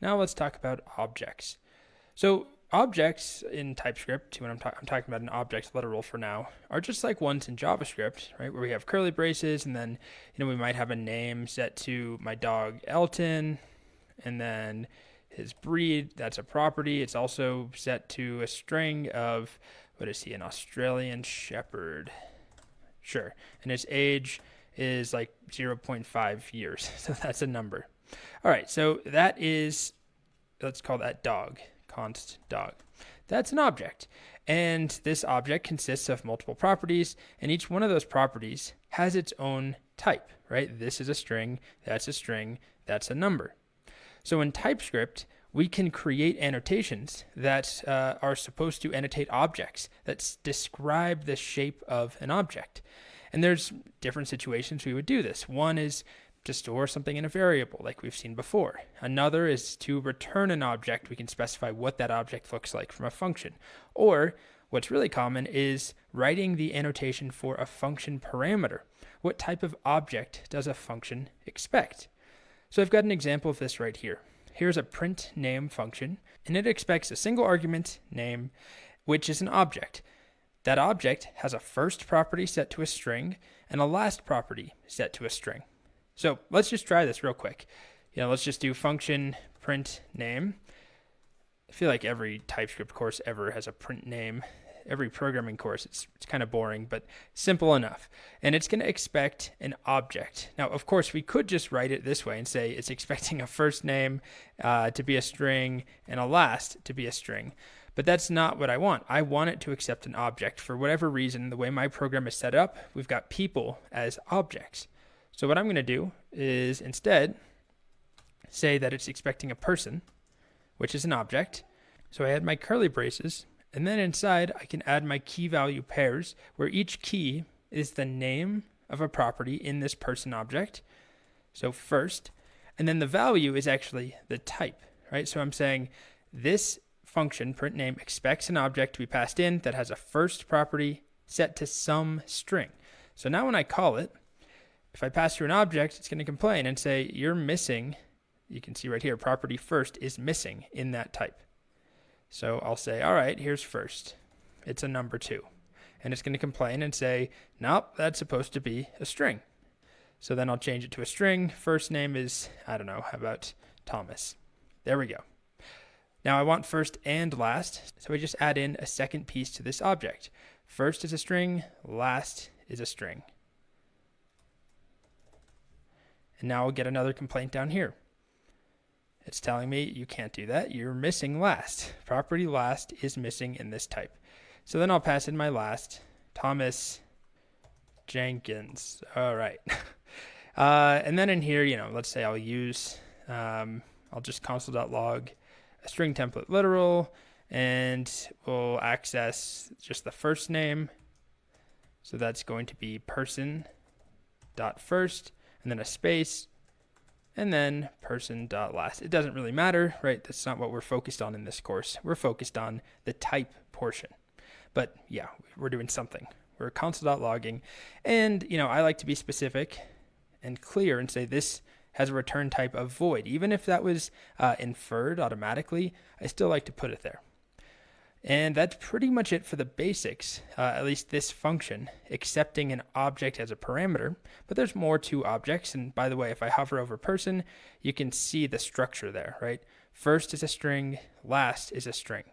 Now let's talk about objects. So objects in TypeScript, when I'm talking about an object literal for now, are just like ones in JavaScript, right? Where we have curly braces, and then we might have a name set to my dog Elton, and then his breed, that's a property. It's also set to a string of, what is he, an Australian Shepherd? Sure. And his age is like 0.5 years. So that's a number. All right. So that is, let's call that dog, const dog. That's an object. And this object consists of multiple properties, and each one of those properties has its own type, right? This is a string, that's a number. So in TypeScript, we can create annotations that are supposed to annotate objects that describe the shape of an object. And there's different situations we would do this. One is to store something in a variable, like we've seen before. Another is to return an object. We can specify what that object looks like from a function. Or what's really common is writing the annotation for a function parameter. What type of object does a function expect? So I've got an example of this right here. Here's a print name function, and it expects a single argument, name, which is an object. That object has a first property set to a string and a last property set to a string. So let's just try this real quick. Let's just do function print name. I feel like every TypeScript course ever has a print name. Every programming course, it's kind of boring, but simple enough. And it's going to expect an object. Now, of course, we could just write it this way and say it's expecting a first name to be a string and a last to be a string. But that's not what I want. I want it to accept an object. For whatever reason, the way my program is set up, we've got people as objects. So what I'm going to do is instead say that it's expecting a person, which is an object. So I add my curly braces. And then inside, I can add my key value pairs, where each key is the name of a property in this person object. So first, and then the value is actually the type, right? So I'm saying this function, print name, expects an object to be passed in that has a first property set to some string. So now when I call it, if I pass through an object, it's going to complain and say, you're missing, you can see right here, property first is missing in that type. So I'll say, all right, here's first. It's a number 2. And it's going to complain and say, nope, that's supposed to be a string. So then I'll change it to a string. First name is, I don't know, how about Thomas? There we go. Now I want first and last, so we just add in a second piece to this object. First is a string, last is a string. And now I'll get another complaint down here. It's telling me you can't do that. You're missing last. Property last is missing in this type. So then I'll pass in my last, Thomas Jenkins. All right. And then in here, let's say I'll use, I'll just console.log a string template literal, and we'll access just the first name. So that's going to be person.first, and then a space, and then person.last. It doesn't really matter, right? That's not what we're focused on in this course. We're focused on the type portion. But yeah, we're doing something. We're console.logging. And, I like to be specific and clear and say this has a return type of void. Even if that was inferred automatically, I still like to put it there. And that's pretty much it for the basics, at least this function, accepting an object as a parameter. But there's more to objects. And by the way, if I hover over person, you can see the structure there, right? First is a string, last is a string.